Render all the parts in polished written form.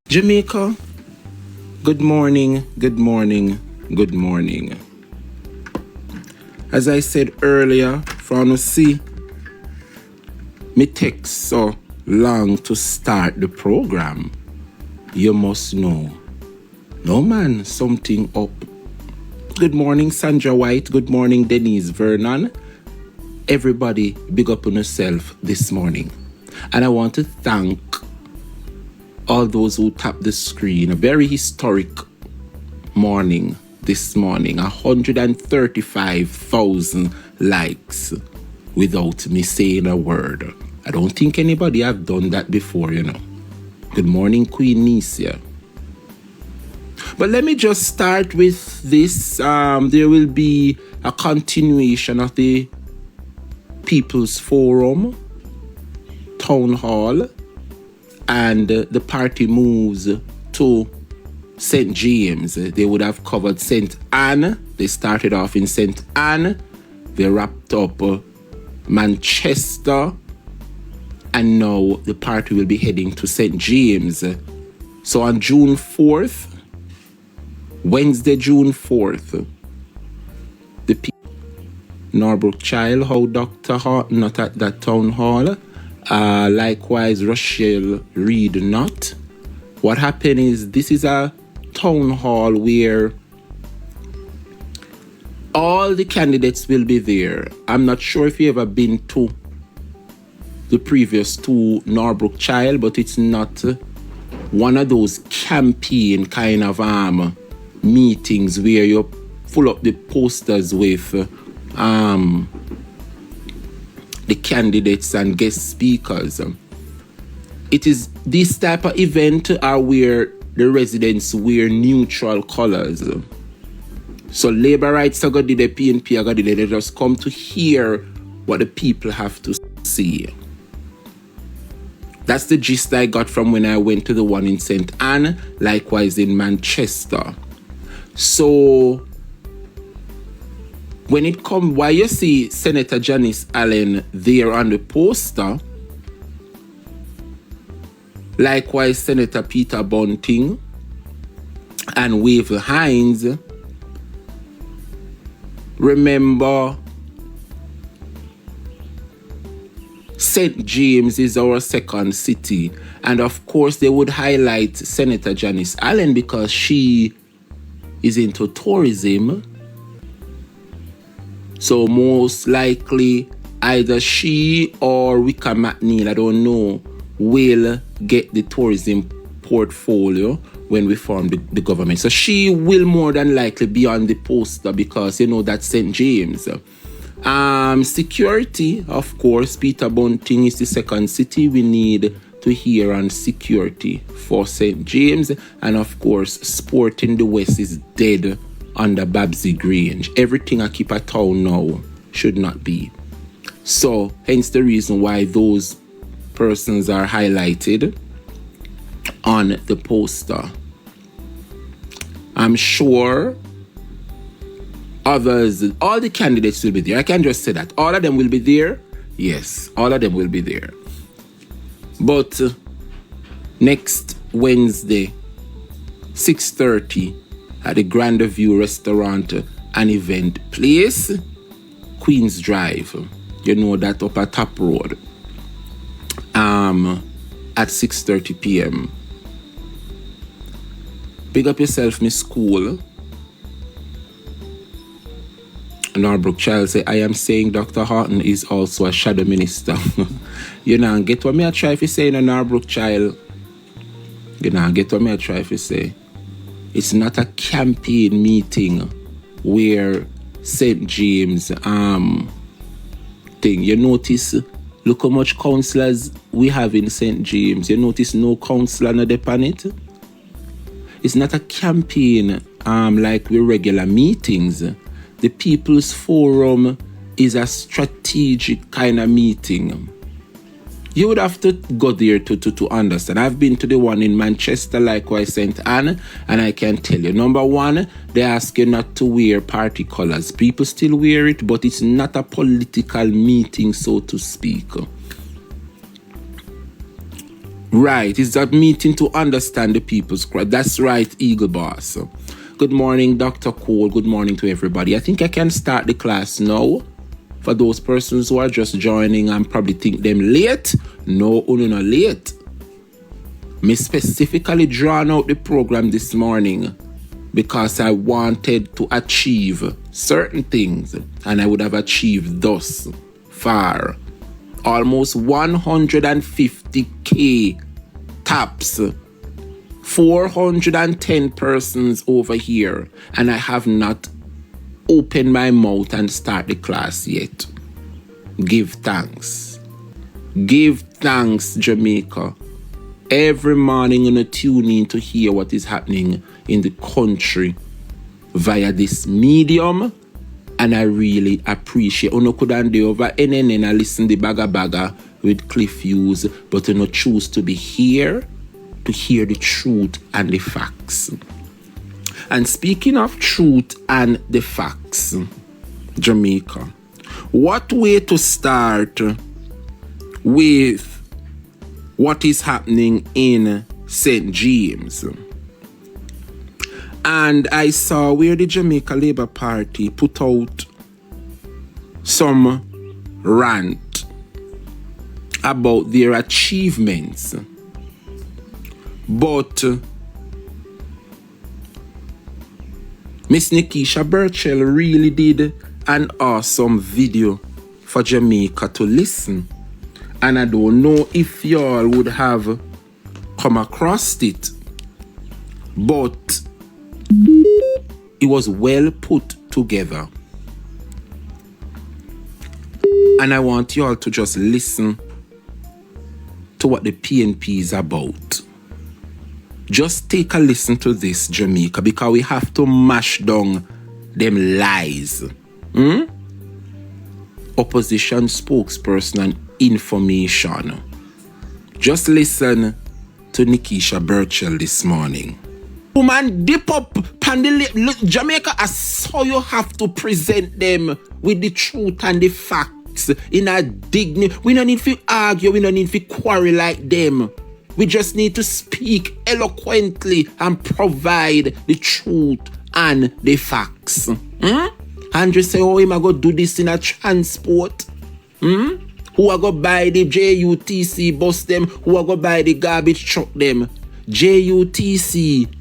Jamaica, good morning, good morning, good morning. As I said earlier, from to see me take so long to start the program, you must know. No man, something up. Good morning, Sandra White. Good morning, Denise Vernon. Everybody, big up on yourself this morning. And I want to thank all those who tapped the screen. A very historic morning this morning. 135,000 likes without me saying a word. I don't think anybody have done that before, you know. Good morning, Queen Nicia. But let me just start with this. There will be a continuation of the People's Forum, Town Hall, and the party moves to St. James. They would have covered St. Anne. They started off in St. Anne. They wrapped up Manchester. And now the party will be heading to St. James. So on June 4th, Wednesday, June 4th, the Norbrook Child, how Dr. Hart not at that town hall. Likewise, Rochelle Reed not. What happened is this is a town hall where all the candidates will be there. I'm not sure if you've ever been to the previous two Norbrook Child, but it's not one of those campaign kind of meetings where you pull up the posters with the candidates and guest speakers. It is this type of event are where the residents wear neutral colors. So labor rights are going to do the PNP are going to do. They just come to hear what the people have to say. That's the gist I got from when I went to the one in St. Anne, likewise in Manchester. So when it comes, why you see Senator Janice Allen there on the poster, likewise Senator Peter Bunting and Wavell Hines, remember St. James is our second city. And of course they would highlight Senator Janice Allen because she is into tourism. So most likely either she or Wicca McNeil, I don't know, will get the tourism portfolio when we form the government. So she will more than likely be on the poster because, you know, that's St. James. Security, of course, Peter Bunting is the second city. We need to hear on security for St. James. And of course, sport in the West is dead under Babsy Grange. Everything I keep a town now should not be. So, hence the reason why those persons are highlighted on the poster. I'm sure others, all the candidates will be there. I can just say that. All of them will be there. Yes, all of them will be there. But next Wednesday, 6:30, at the Grand View Restaurant and Event Place, Queens Drive. You know that up at Top Road. At 6:30 p.m. Big up yourself, Miss School. Norbrook Child say, I am saying Dr. Horton is also a shadow minister. You know, get what me I try to say in a Norbrook Child. You know, get what me I try to say. It's not a campaign meeting where St. James thing. You notice, look how much councillors we have in St. James. You notice no councillor not upon it. It's not a campaign like we regular meetings. The People's Forum is a strategic kind of meeting. You would have to go there to understand. I've been to the one in Manchester, likewise St. Anne, and I can tell you, number one, they ask you not to wear party colors. People still wear it, but it's not a political meeting, so to speak. Right, it's that meeting to understand the people's cry. That's right, Eagle Boss. Good morning, Dr. Cole. Good morning to everybody. I think I can start the class now. For those persons who are just joining and probably think them late, no, not late. Me specifically drawn out the program this morning because I wanted to achieve certain things, and I would have achieved thus far almost 150k taps, 410 persons over here, and I have not opened my mouth and start the class yet. Give thanks. Give thanks, Jamaica. Every morning I'm gonna tune in to hear what is happening in the country via this medium, and I really appreciate. Uno couldn't do over NNN and listen the bagga with Cliff Hughes, but you know choose to be here to hear the truth and the facts. And speaking of truth and the facts, Jamaica, what way to start with what is happening in St. James? And I saw where the Jamaica Labour Party put out some rant about their achievements. But Miss Nikisha Burchell really did an awesome video for Jamaica to listen. And I don't know if y'all would have come across it, but it was well put together. And I want y'all to just listen to what the PNP is about. Just take a listen to this, Jamaica, because we have to mash down them lies. Opposition spokesperson and information. Just listen to Nikisha Burchell this morning. Woman, dip up look, Jamaica, I saw you have to present them with the truth and the facts in a dignity. We don't need to argue, we don't need to quarrel like them. We just need to speak eloquently and provide the truth and the facts. Andrew say, oh, him I go do this in a transport. Who I go buy the JUTC bus them? Who I go buy the garbage truck them? JUTC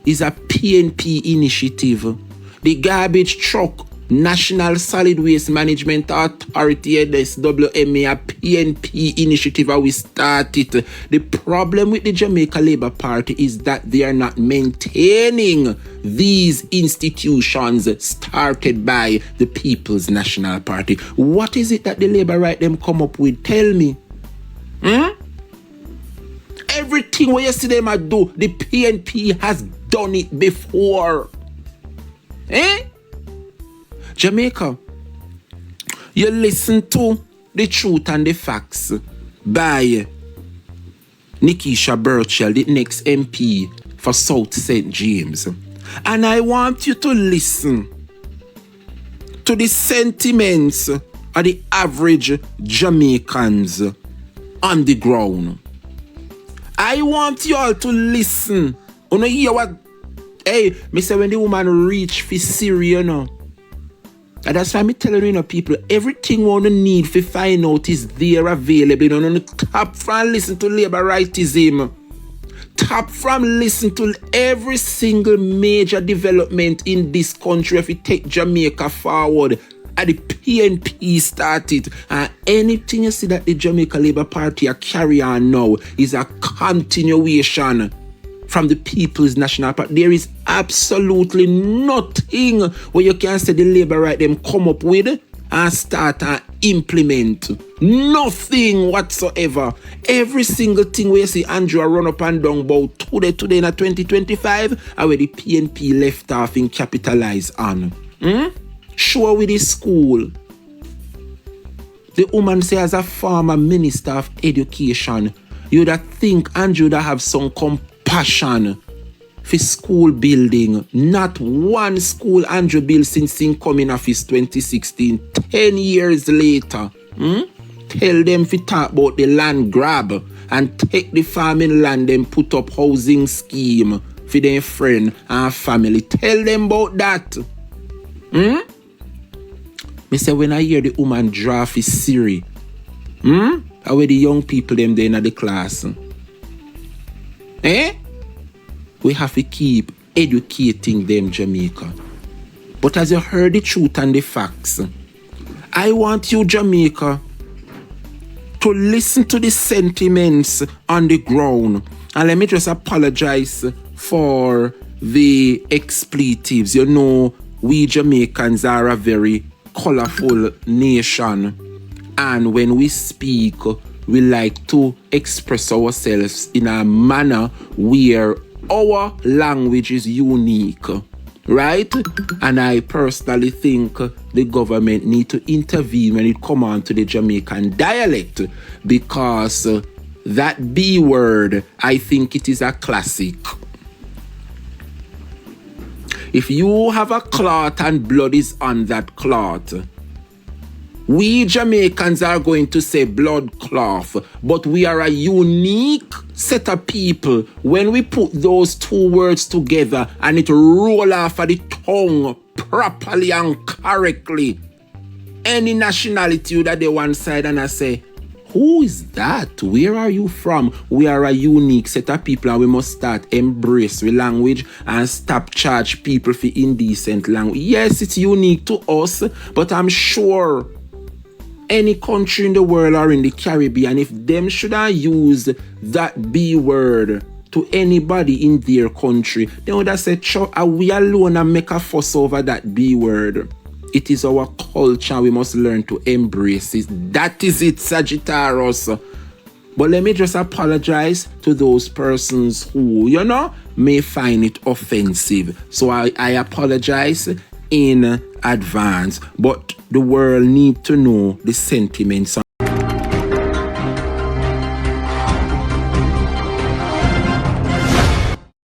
is a PNP initiative. The garbage truck, National Solid Waste Management Authority, NSWMA, a PNP initiative we started. The problem with the Jamaica Labour Party is that they are not maintaining these institutions started by the People's National Party. What is it that the Labour right them come up with? Tell me. Everything what you see them do, the PNP has done it before. Jamaica, you listen to the truth and the facts by Nikisha Burchell, the next MP for South St. James. And I want you to listen to the sentiments of the average Jamaicans on the ground. I want you all to listen. You know, hear what? Hey, me say when the woman reach for Syria, you know. And that's why I'm telling you, people, everything we need to find out is there available. You know, tap from listen to labor rightism. Tap from listen to every single major development in this country if we take Jamaica forward. And the PNP started. And anything you see that the Jamaica Labour Party are carry on now is a continuation from the People's National Party. There is absolutely nothing where you can say the Labour right them come up with and start and implement. Nothing whatsoever. Every single thing where you see Andrew run up and down about today in 2025 are where the PNP left off and capitalize on. Sure with the school. The woman say as a former minister of education, you'd think Andrew would have some compassion for school building. Not one school Andrew built since he come in office 2016. 10 years later. tell them to talk about the land grab and take the farming land and put up housing scheme for their friend and family. Tell them about that. Me say when I hear the woman draft is Siri, how the young people them there in the class? We have to keep educating them, Jamaica. But as you heard the truth and the facts, I want you, Jamaica, to listen to the sentiments on the ground. And let me just apologize for the expletives. You know, we Jamaicans are a very colorful nation. And when we speak, we like to express ourselves in a manner where our language is unique. Right? And I personally think the government need to intervene when it comes on to the Jamaican dialect, because that B word, I think it is a classic. If you have a clot and blood is on that clot, we Jamaicans are going to say blood cloth, but we are a unique set of people. When we put those two words together and it roll off of the tongue properly and correctly, any nationality that they one side and I say, who is that? Where are you from? We are a unique set of people and we must start embrace the language and stop charge people for indecent language. Yes, it's unique to us, but I'm sure any country in the world or in the Caribbean, if them should have used that B word to anybody in their country, they would have said, are we alone and make a fuss over that B word? It is our culture. We must learn to embrace it. That is it, Sagittarius. But let me just apologize to those persons who, may find it offensive. So I apologize in advance. But the world need to know the sentiments